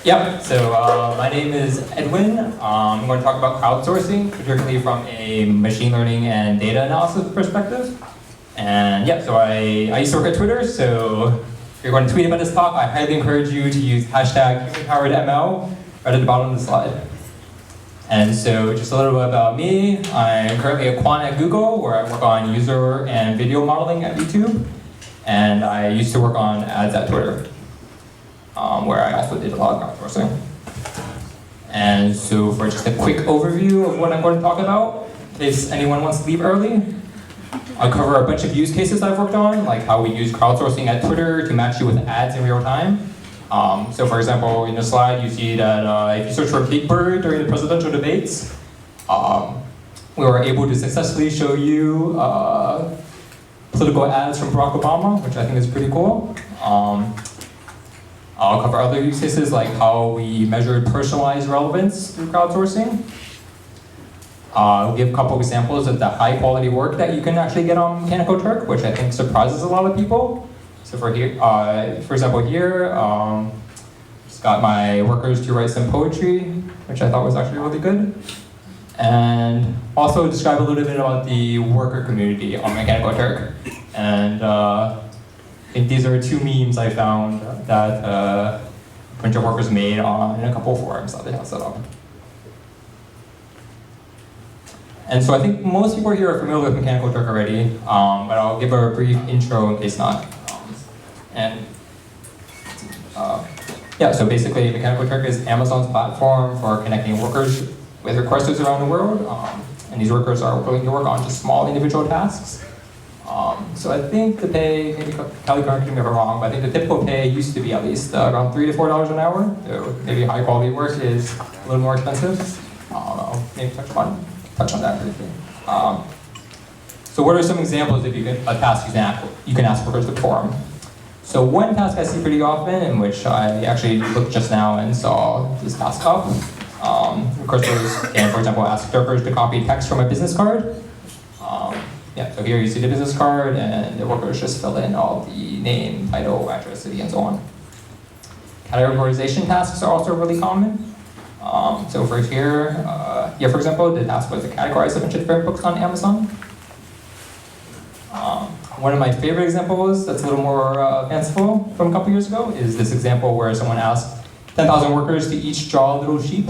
Yep, so my name is Edwin. I'm going to talk about crowdsourcing, particularly from a machine learning and data analysis perspective. And yeah, so I used to work at Twitter, so if you're going to tweet about this talk, I highly encourage you to use hashtag human-powered-ML right at the bottom of the slide. And so just a little bit about me. I'm currently a quant at Google, where I work on user and video modeling at YouTube. And I used to work on ads at Twitter, where I also did a lot of crowdsourcing. And so for just a quick overview of what I'm going to talk about, in case anyone wants to leave early, I'll cover a bunch of use cases I've worked on, like how we use crowdsourcing at Twitter to match you with ads in real time. So for example, in the slide you see that if you search for Big Bird during the presidential debates, we were able to successfully show you political ads from Barack Obama, which I think is pretty cool. I'll cover other use cases like how we measured personalized relevance through crowdsourcing. I'll give a couple examples of the high quality work that you can actually get on Mechanical Turk, which I think surprises a lot of people. So for example here, just got my workers to write some poetry, which I thought was actually really good. And also describe a little bit about the worker community on Mechanical Turk. And I think these are two memes I found that a bunch of workers made in a couple forums that they have set up. And so I think most people here are familiar with Mechanical Turk already, but I'll give a brief intro in case not. Yeah, so basically Mechanical Turk is Amazon's platform for connecting workers with requesters around the world. And these workers are willing to work on just small individual tasks. So I think the pay, maybe Kelly correct me if I'm wrong, but I think the typical pay used to be at least around $3 to $4 an hour. So maybe high quality work is a little more expensive. I'll maybe touch on that briefly. So what are some examples of a task you can ask workers to perform? So one task I see pretty often, in which I actually looked just now and saw this task up. Requesters can, for example, ask workers to copy text from a business card. Yeah, so here you see the business card, and the workers just fill in all the name, title, address, city, and so on. Categorization tasks are also really common. So for here, for example, the task was to categorize a bunch of different books on Amazon. One of my favorite examples that's a little more fanciful from a couple years ago is this example where someone asked 10,000 workers to each draw a little sheep.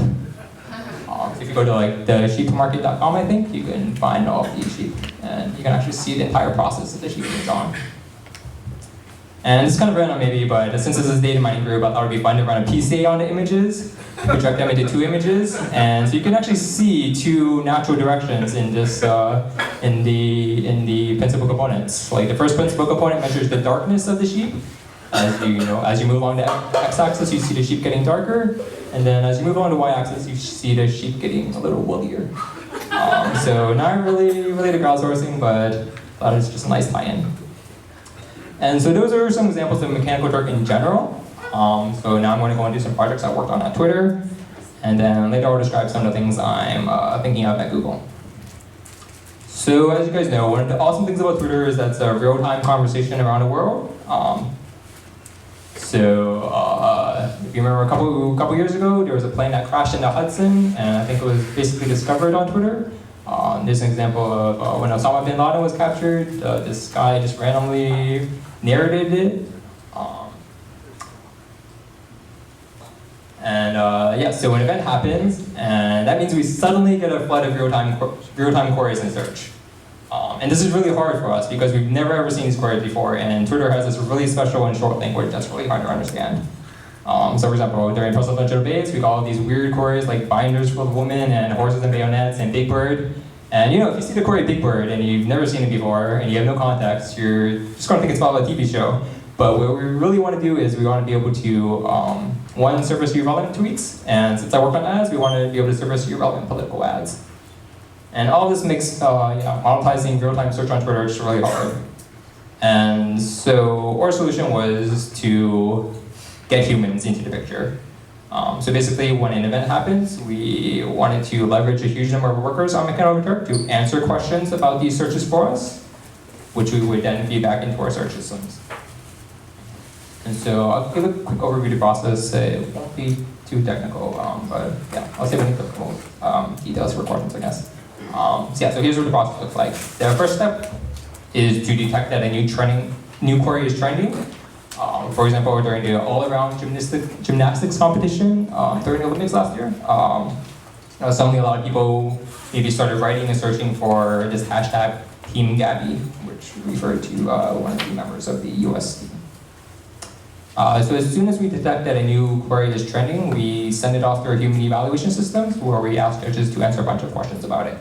If you go to like the sheepmarket.com, I think, you can find all of these sheep. And you can actually see the entire process of the sheep being drawn. And it's kind of random maybe, but since this is a data mining group, I thought it would be fun to run a PCA on the images, project them into two images, and so you can actually see two natural directions in this in the principal components. Like the first principal component measures the darkness of the sheep. As you move along the x-axis, you see the sheep getting darker, and then as you move along the y-axis, you see the sheep getting a little woollier. So not really related to crowdsourcing, but thought it was just a nice tie-in. And so those are some examples of Mechanical Turk in general. So now I'm going to go into some projects I worked on at Twitter, and then later I'll describe some of the things I'm thinking of at Google. So as you guys know, one of the awesome things about Twitter is that it's a real-time conversation around the world. If you remember a couple years ago, there was a plane that crashed into Hudson, and I think it was basically discovered on Twitter. There's an example of when Osama bin Laden was captured, this guy just randomly narrated it. So when an event happens, and that means we suddenly get a flood of real-time queries in search. And this is really hard for us because we've never ever seen these queries before, and Twitter has this really special and short language that's really hard to understand. So for example, during presidential debates, we got all these weird queries like binders for the women and horses and bayonets and Big Bird. And if you see the query Big Bird and you've never seen it before and you have no context, you're just going to think it's about a TV show. But what we really want to do is we want to be able to, one, surface you relevant tweets, and since I work on ads, we want to be able to surface you relevant political ads. And all this makes monetizing real-time search on Twitter just really hard. And so our solution was to get humans into the picture. So basically, when an event happens, we wanted to leverage a huge number of workers on Mechanical Turk to answer questions about these searches for us, which we would then feed back into our search systems. And so I'll give a quick overview of the process. It won't be too technical, but yeah, I'll save any technical details for questions, I guess. So here's what the process looks like. The first step is to detect that a new query is trending. For example, during the all-around gymnastics competition during the Olympics last year, suddenly a lot of people maybe started writing and searching for this hashtag Team Gabby, which referred to one of the members of the US team. So as soon as we detect that a new query is trending, we send it off to our human evaluation systems where we ask judges to answer a bunch of questions about it.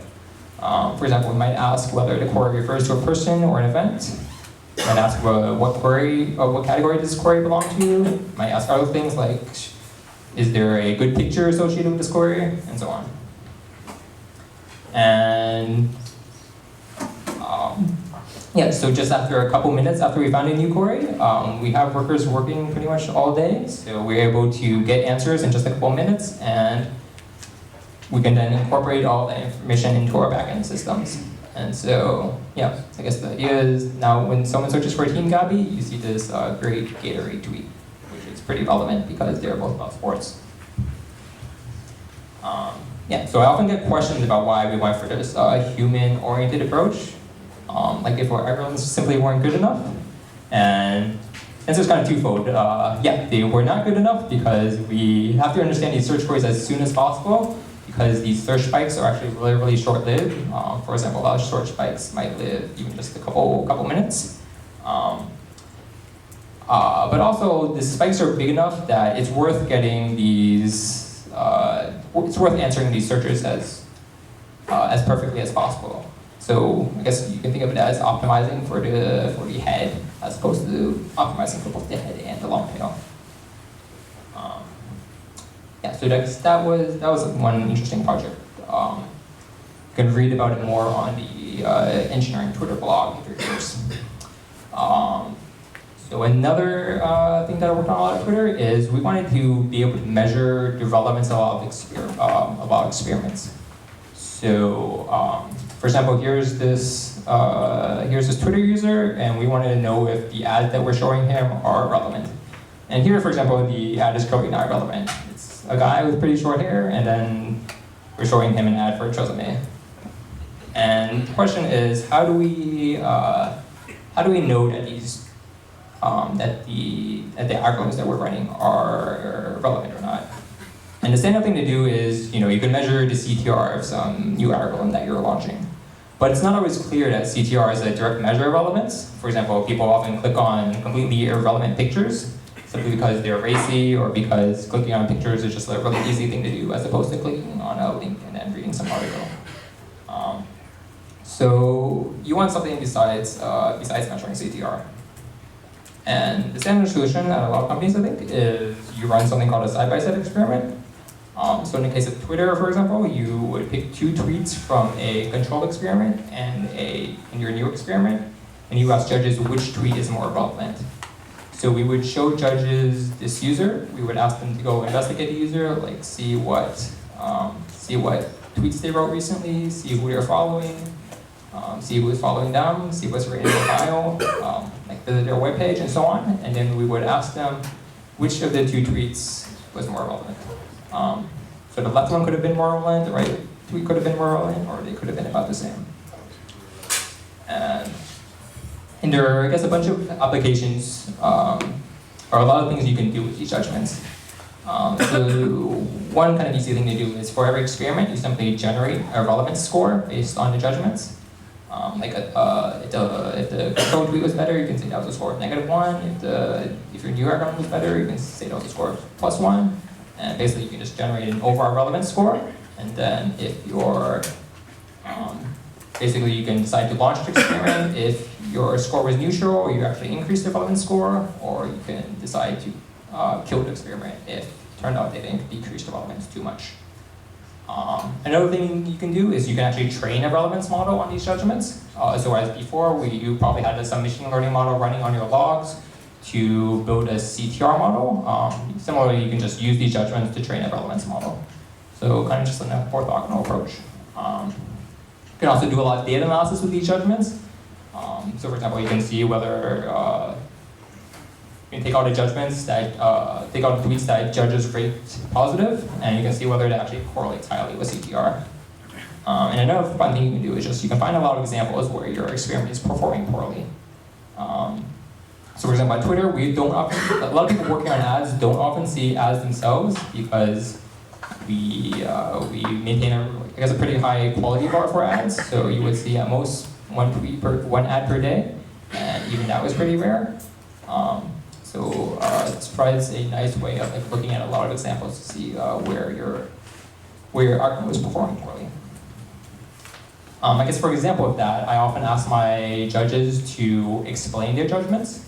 For example, we might ask whether the query refers to a person or an event. We might ask what category does this query belong to. We might ask other things like, is there a good picture associated with this query, and so on. And so just after a couple minutes after we found a new query, we have workers working pretty much all day. So we're able to get answers in just a couple minutes, and we can then incorporate all that information into our backend systems. And so, I guess the idea is now when someone searches for Team Gabby, you see this great Gatorade tweet, which is pretty relevant because they're both about sports. So I often get questions about why we went for this human-oriented approach. Like if our algorithms simply weren't good enough. And the answer is kind of twofold. They were not good enough because we have to understand these search queries as soon as possible, because these search spikes are actually really, really short-lived. For example, a lot of search spikes might live even just a couple minutes. But also, the spikes are big enough that it's worth getting these, it's worth answering these searches as perfectly as possible. So I guess you can think of it as optimizing for the head as opposed to optimizing for both the head and the long tail. So that was one interesting project. You can read about it more on the engineering Twitter blog if you're curious. So another thing that I worked on a lot on Twitter is we wanted to be able to measure the relevance of a lot of experiments. So, for example, here's this Twitter user, and we wanted to know if the ads that we're showing him are relevant. And here, for example, the ad is clearly not relevant. It's a guy with pretty short hair, and then we're showing him an ad for Tresemme. And the question is, how do we know that these that the algorithms that we're running are relevant or not? And the standard thing to do is, you can measure the CTR of some new algorithm that you're launching. But it's not always clear that CTR is a direct measure of relevance. For example, people often click on completely irrelevant pictures simply because they're racy or because clicking on pictures is just a really easy thing to do as opposed to clicking on a link and then reading some article. So you want something besides measuring CTR. And the standard solution at a lot of companies, I think, is you run something called a side-by-side experiment. So in the case of Twitter, for example, you would pick 2 tweets from a control experiment and your new experiment, and you ask judges which tweet is more relevant. So we would show judges this user. We would ask them to go investigate the user, like see what tweets they wrote recently, see who they're following, see who is following them, see what's written in their bio, like visit their webpage and so on. And then we would ask them which of the 2 tweets was more relevant. So the left one could have been more relevant, the right tweet could have been more relevant, or they could have been about the same. And there are, I guess, a bunch of applications, or a lot of things you can do with these judgments. So one kind of easy thing to do is for every experiment, you simply generate a relevance score based on the judgments. If the control tweet was better, you can say that was a score of -1. If your new algorithm was better, you can say that was a score of +1. And basically, you can just generate an overall relevance score. And then if you're, basically you can decide to launch the experiment if your score was neutral, or you actually increase the relevance score, or you can decide to kill the experiment if it turned out they didn't decrease the relevance too much. Another thing you can do is you can actually train a relevance model on these judgments. So as before, you probably had some machine learning model running on your logs to build a CTR model. Similarly, you can just use these judgments to train a relevance model. So kind of just an orthogonal approach. You can also do a lot of data analysis with these judgments. So for example, you can see whether You can take all the judgments that, take all the tweets that judges rate positive, and you can see whether it actually correlates highly with CTR. And another fun thing you can do is just, you can find a lot of examples where your experiment is performing poorly. So for example, on Twitter, a lot of people working on ads don't often see ads themselves because we maintain a pretty high quality bar for ads. So you would see at most one ad per day, and even that was pretty rare. So it provides a nice way of like looking at a lot of examples to see where your algorithm was performing poorly. I guess for example of that, I often ask my judges to explain their judgments.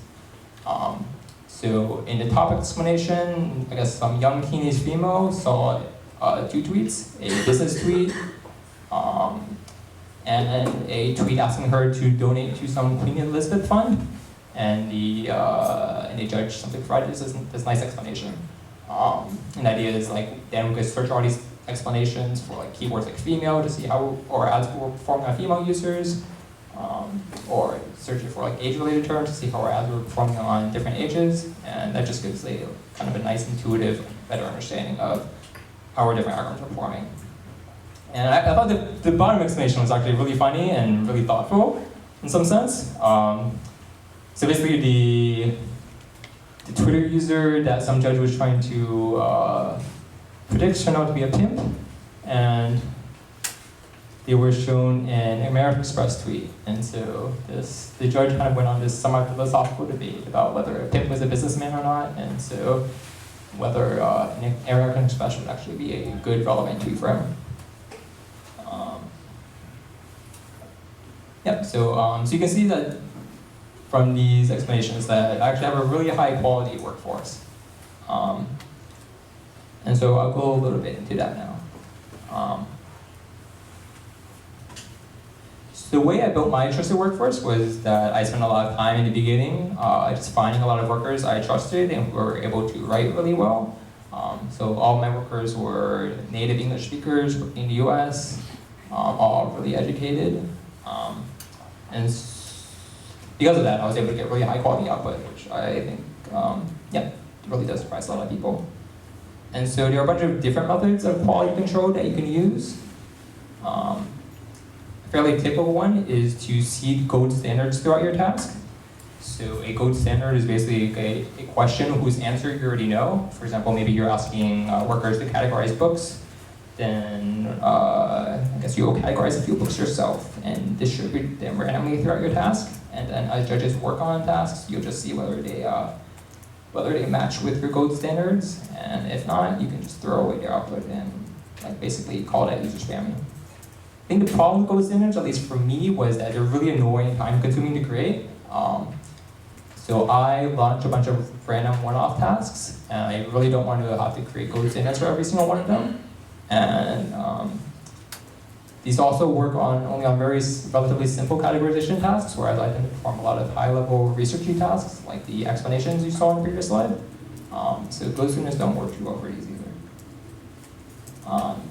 So in the topic explanation, I guess some young teenage female saw 2 tweets, a business tweet, and a tweet asking her to donate to some Queen Elizabeth fund. And the judge simply provided this nice explanation. And the idea is like, then we could search all these explanations for like keywords like female to see how, or ads were performing on female users, or searching for like age-related terms to see how our ads were performing on different ages, and that just gives a kind of a nice, intuitive, better understanding of how our different algorithms are performing. And I thought that the bottom explanation was actually really funny and really thoughtful in some sense. So basically, the Twitter user that some judge was trying to predict turned out to be a pimp, and they were shown an American Express tweet. And so the judge kind of went on this somewhat philosophical debate about whether a pimp was a businessman or not, and so whether an American Express would actually be a good, relevant tweet for him. So you can see that from these explanations that I actually have a really high quality workforce. And so I'll go a little bit into that now. So the way I built my trusted workforce was that I spent a lot of time in the beginning just finding a lot of workers I trusted and were able to write really well. So all my workers were native English speakers working in the US, all really educated. And because of that, I was able to get really high quality output, which I think, really does surprise a lot of people. And so there are a bunch of different methods of quality control that you can use. A fairly typical one is to seed gold standards throughout your task. So a gold standard is basically a question whose answer you already know. For example, maybe you're asking workers to categorize books, then I guess you'll categorize a few books yourself and distribute them randomly throughout your task. And then as judges work on tasks, you'll just see whether they match with your gold standards, and if not, you can just throw away their output and basically call that user spamming. I think the problem with gold standards, at least for me, was that they're really annoying and time-consuming to create. So I launched a bunch of random one-off tasks, and I really don't want to have to create gold standards for every single one of them. And these also work only on very relatively simple categorization tasks, whereas I tend to perform a lot of high-level researchy tasks, like the explanations you saw in the previous slide. So gold standards don't work too well for these either.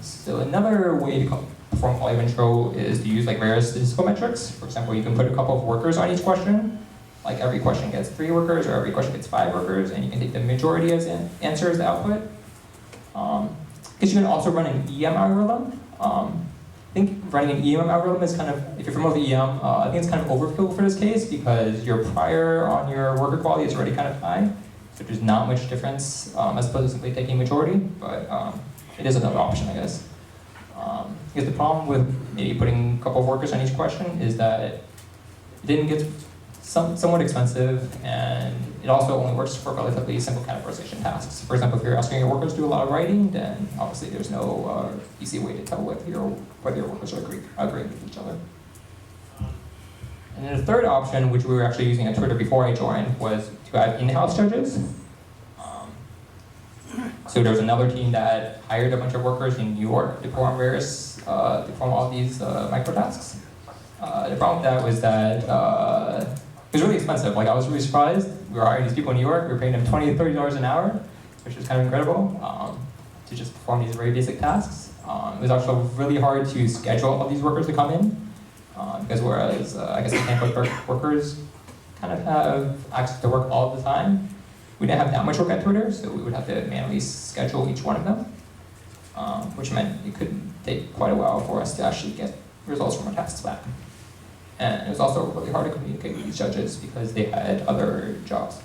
So another way to perform quality control is to use various statistical metrics. For example, you can put a couple of workers on each question. Like every question gets 3 workers, or every question gets 5 workers, and you can take the majority as answer as the output. Because you can also run an EM algorithm. I think running an EM algorithm is kind of, if you're familiar with EM, I think it's kind of overkill for this case because your prior on your worker quality is already kind of high. So there's not much difference as opposed to simply taking majority, but it is another option, I guess. Because the problem with maybe putting a couple of workers on each question is that it didn't get somewhat expensive, and it also only works for relatively simple categorization tasks. For example, if you're asking your workers to do a lot of writing, then obviously there's no easy way to tell whether your workers are agreeing with each other. And then the third option, which we were actually using at Twitter before I joined, was to have in-house judges. So there was another team that hired a bunch of workers in New York to perform all these micro tasks. The problem with that was that it was really expensive. I was really surprised. We were hiring these people in New York. We were paying them $20 to $30 an hour, which was kind of incredible, to just perform these very basic tasks. It was also really hard to schedule all these workers to come in, because whereas I guess the handbook workers kind of have access to work all the time, we didn't have that much work at Twitter, so we would have to manually schedule each one of them, which meant it could take quite a while for us to actually get results from our tasks back. And it was also really hard to communicate with these judges because they had other jobs.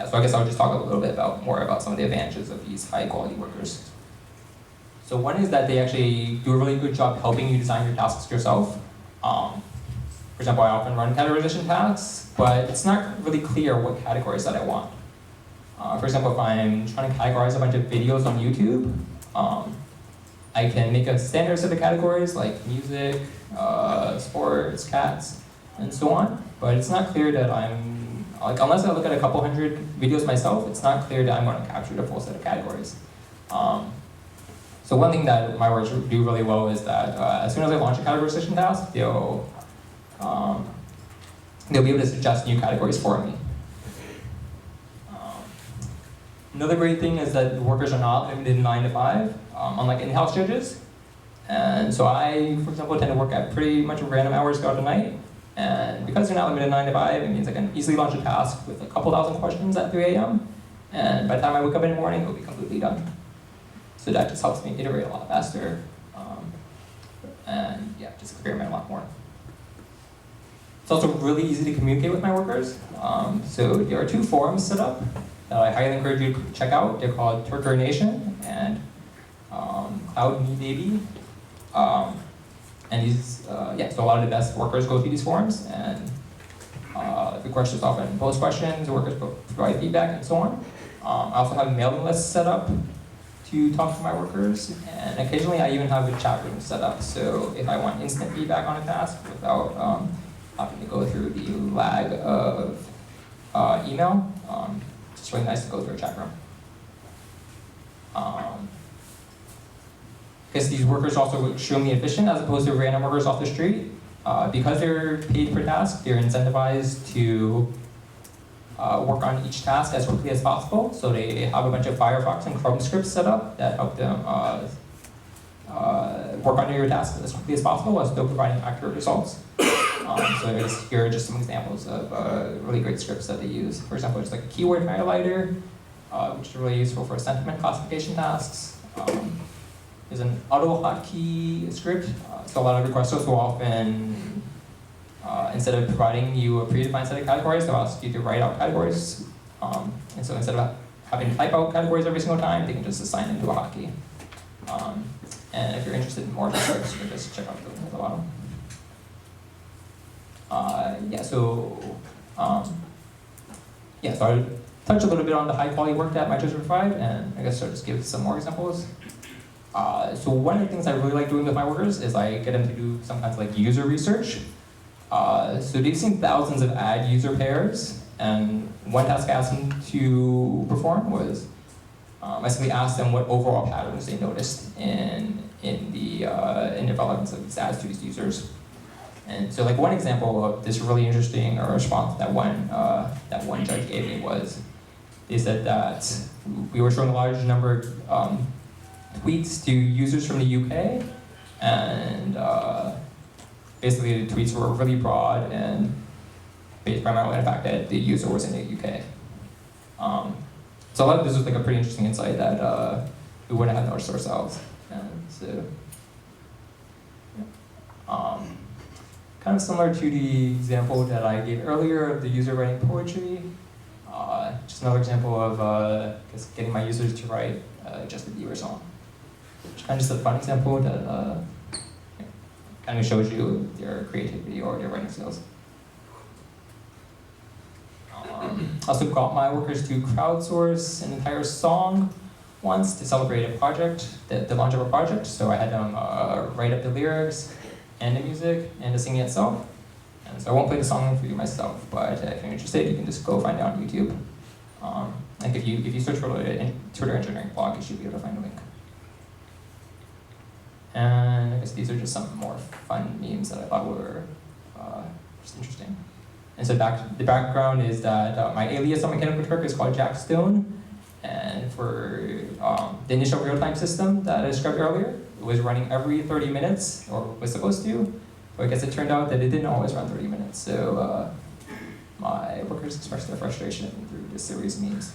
So I guess I'll just talk a little bit more about some of the advantages of these high quality workers. So one is that they actually do a really good job helping you design your tasks yourself. For example, I often run categorization tasks, but it's not really clear what categories that I want. For example, if I'm trying to categorize a bunch of videos on YouTube, I can make a standard set of categories like music, sports, cats, and so on. But it's not clear that unless I look at a couple hundred videos myself, it's not clear that I'm going to capture the full set of categories. So one thing that my workers do really well is that as soon as I launch a categorization task, they'll be able to suggest new categories for me. Another great thing is that the workers are not limited in 9 to 5, unlike in-house judges. And so I, for example, tend to work at pretty much random hours throughout the night. And because they're not limited in 9 to 5, it means I can easily launch a task with a couple thousand questions at 3 a.m. And by the time I wake up in the morning, it'll be completely done. So that just helps me iterate a lot faster. And yeah, just experiment a lot more. It's also really easy to communicate with my workers. So there are 2 forums set up that I highly encourage you to check out. They're called Twitter Nation and Cloud Me Baby. And these, so a lot of the best workers go through these forums, and the questions often pose questions, the workers provide feedback, and so on. I also have mailing lists set up to talk to my workers, and occasionally I even have a chat room set up, so if I want instant feedback on a task without having to go through the lag of email, it's really nice to go through a chat room. Because these workers are also extremely efficient as opposed to random workers off the street. Because they're paid per task, they're incentivized to work on each task as quickly as possible. So they have a bunch of Firefox and Chrome scripts set up that help them work on your tasks as quickly as possible while still providing accurate results. So here are just some examples of really great scripts that they use. For example, just like a keyword highlighter, which is really useful for sentiment classification tasks. There's an auto hotkey script. So a lot of requesters will often, instead of providing you a predefined set of categories, they'll ask you to write out categories. And so instead of having to type out categories every single time, they can just assign them to a hotkey. And if you're interested in more of the scripts, you can just check out the link at the bottom. So I'll touch a little bit on the high quality work that my judges provide, and I guess I'll just give some more examples. So one of the things I really like doing with my workers is I get them to do some kinds of like user research. So they've seen thousands of ad user pairs, and one task I asked them to perform was I simply asked them what overall patterns they noticed in developments of these ads to these users. And so like one example of this really interesting response that one judge gave me was, they said that we were showing a large number of tweets to users from the UK, and basically the tweets were really broad and based primarily on the fact that the user was in the UK. So a lot of this was like a pretty interesting insight that we wouldn't have noticed ourselves. And so, kind of similar to the example that I gave earlier of the user writing poetry. Just another example of just getting my users to write just a Bieber song. Which kind of just a fun example that kind of shows you their creativity or their writing skills. I also got my workers to crowdsource an entire song once to celebrate a project, the launch of a project. So I had them write up the lyrics and the music and the singing itself. And so I won't play the song for you myself, but if you're interested, you can just go find it on YouTube. Like if you search for the Twitter engineering blog, you should be able to find a link. And I guess these are just some more fun memes that I thought were just interesting. And so the background is that my alias on Mechanical Turk is called Jack Stone, and for the initial real-time system that I described earlier, it was running every 30 minutes, or was supposed to, but I guess it turned out that it didn't always run 30 minutes. So my workers expressed their frustration through this series of memes.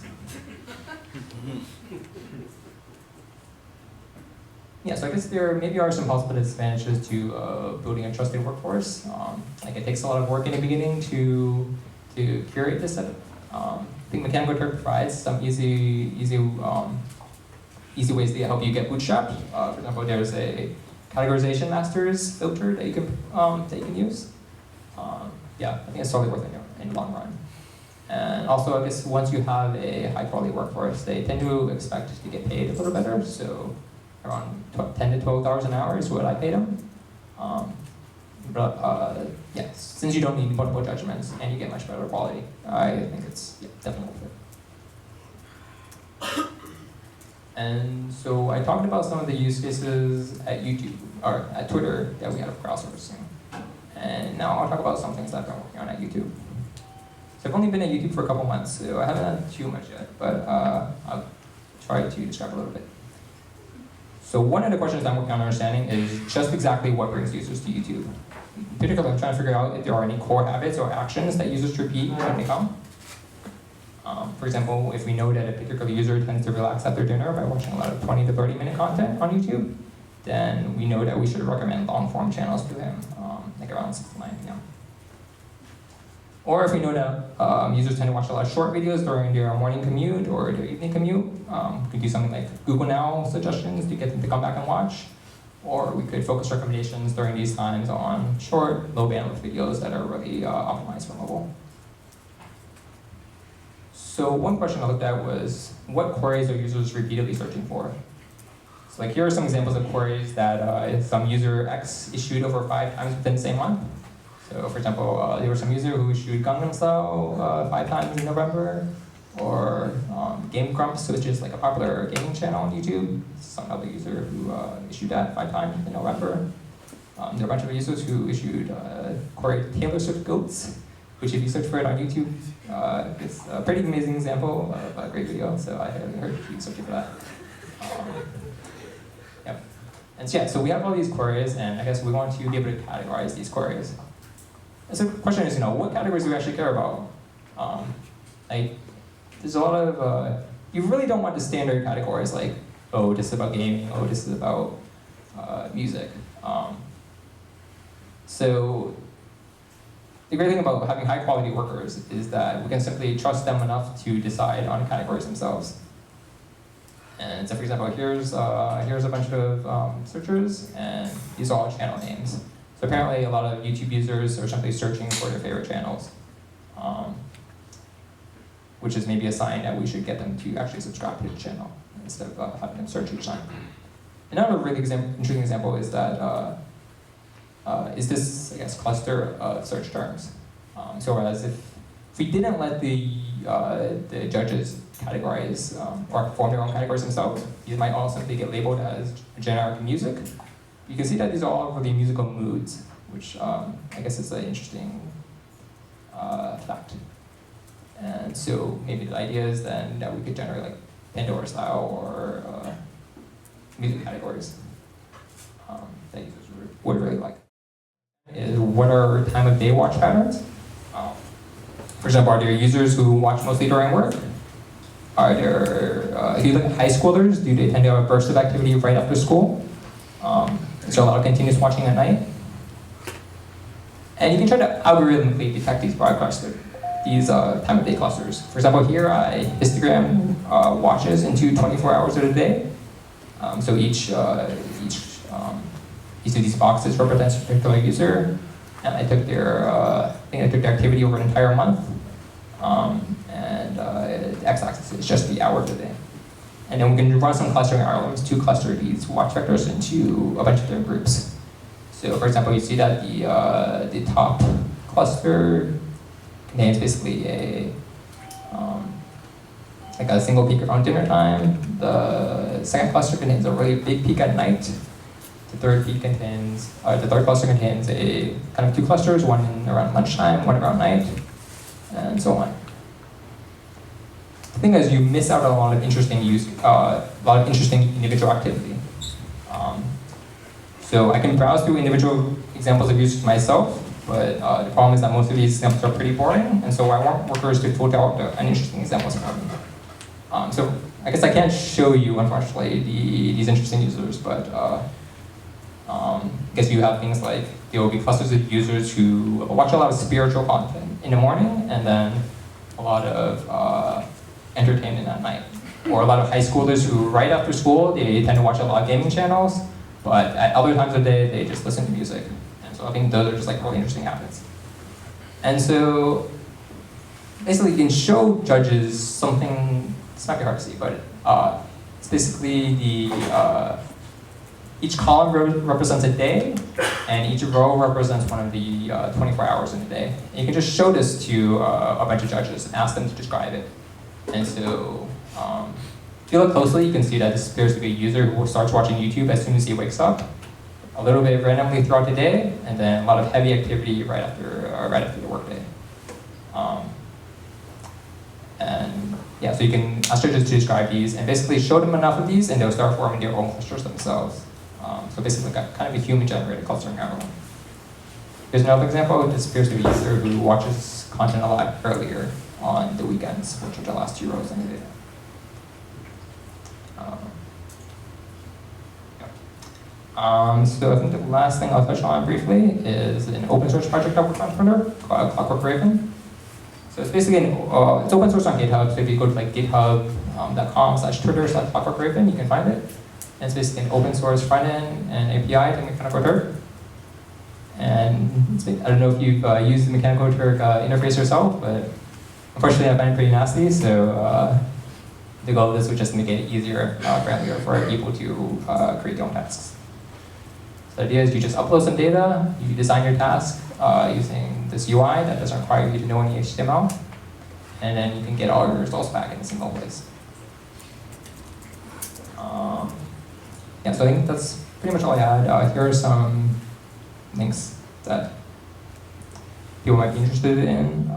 Yeah, so I guess there maybe are some possible disadvantages to building a trusted workforce. Like it takes a lot of work in the beginning to curate this setup. I think Mechanical Turk provides some easy ways to help you get bootstrapped. For example, there's a categorization masters filter that you can use. Yeah, I think it's totally worth it in the long run. And also, I guess once you have a high quality workforce, they tend to expect to get paid a little better. So around 10 to 12 hours an hour is what I paid them. But yeah, since you don't need multiple judgments and you get much better quality, I think it's definitely worth it. And so I talked about some of the use cases at YouTube, or at Twitter, that we had of crowdsourcing. And now I'll talk about some things that I've been working on at YouTube. So I've only been at YouTube for a couple months, so I haven't done too much yet, but I'll try to describe a little bit. So one of the questions I'm working on understanding is just exactly what brings users to YouTube. In particular, I'm trying to figure out if there are any core habits or actions that users repeat when they come. For example, if we know that a particular user tends to relax after dinner by watching a lot of 20 to 30-minute content on YouTube, then we know that we should recommend long-form channels to him, like around 6 to 9 p.m. Or if we know that users tend to watch a lot of short videos during their morning commute or their evening commute, we could do something like Google Now suggestions to get them to come back and watch. Or we could focus recommendations during these times on short, low bandwidth videos that are really optimized for mobile. So one question I looked at was, what queries are users repeatedly searching for? So like here are some examples of queries that some user X issued over 5 times within the same month. So for example, there was some user who issued Gangnam Style 5 times in November, or Game Grumps, which is like a popular gaming channel on YouTube. Some other user who issued that 5 times in November. There are a bunch of users who issued query Taylor Swift Goats, which if you search for it on YouTube, it's a pretty amazing example of a great video, so I highly encourage you searching for that. Yep. And so, yeah, so we have all these queries, and I guess we want to be able to categorize these queries. And so the question is, what categories do we actually care about? Like, there's a lot of, you really don't want the standard categories like, oh, this is about gaming, oh, this is about music. So the great thing about having high quality workers is that we can simply trust them enough to decide on categories themselves. And so for example, here's a bunch of searchers, and these are all channel names. So apparently a lot of YouTube users are simply searching for their favorite channels, which is maybe a sign that we should get them to actually subscribe to the channel instead of having them search each time. Another really interesting example is that is this, I guess, cluster of search terms. So whereas if we didn't let the judges categorize or form their own categories themselves, these might all simply get labeled as generic music. You can see that these are all really musical moods, which I guess is an interesting fact. And so maybe the idea is then that we could generate like Pandora style or music categories that users would really like. Is what are time of day watch patterns? For example, are there users who watch mostly during work? Are there, if you look at high schoolers, do they tend to have a burst of activity right after school? Is there a lot of continuous watching at night? And you can try to algorithmically detect these broad clusters, these time of day clusters. For example, here I histogram watches into 24 hours of the day. So each of these boxes represents a particular user, and I took their, I think I took their activity over an entire month, and the x-axis is just the hours of the day. And then we can run some clustering algorithms to cluster these watch vectors into a bunch of different groups. So for example, you see that the top cluster contains basically a like a single peak around dinner time. The second cluster contains a really big peak at night. The third cluster contains a kind of 2 clusters, one around lunchtime, one around night, and so on. The thing is, you miss out on a lot of interesting lot of interesting individual activity. So I can browse through individual examples of use myself, but the problem is that most of these examples are pretty boring, and so I want workers to filter out an interesting examples for me. So I guess I can't show you, unfortunately, these interesting users, but I guess you have things like there will be clusters of users who watch a lot of spiritual content in the morning, and then a lot of entertainment at night. Or a lot of high schoolers who, right after school, they tend to watch a lot of gaming channels, but at other times of the day, they just listen to music. And so I think those are just like really interesting habits. And so basically you can show judges something, this might be hard to see, but it's basically each column represents a day, and each row represents one of the 24 hours in a day. And you can just show this to a bunch of judges and ask them to describe it. And so if you look closely, you can see that this appears to be a user who starts watching YouTube as soon as he wakes up, a little bit randomly throughout the day, and then a lot of heavy activity right after the workday. And yeah, so you can ask judges to describe these and basically show them enough of these, and they'll start forming their own clusters themselves. So basically, kind of a human-generated clustering algorithm. Here's another example. This appears to be a user who watches content a lot earlier on the weekends, which are the last 2 rows in the data. So I think the last thing I'll touch on briefly is an open source project I worked on Twitter called Clockwork Raven. So it's basically it's open source on GitHub. So if you go to like github.com/Twitter/ClockworkRaven, you can find it. And it's basically an open source front end and API to Mechanical Turk. And I don't know if you've used the Mechanical Turk interface yourself, but unfortunately I find it pretty nasty. So the goal of this was just to make it easier, friendlier for people to create their own tasks. So the idea is you just upload some data, you design your task using this UI that doesn't require you to know any HTML, and then you can get all your results back in a single place. Yeah, so I think that's pretty much all I had. Here are some links that people might be interested in.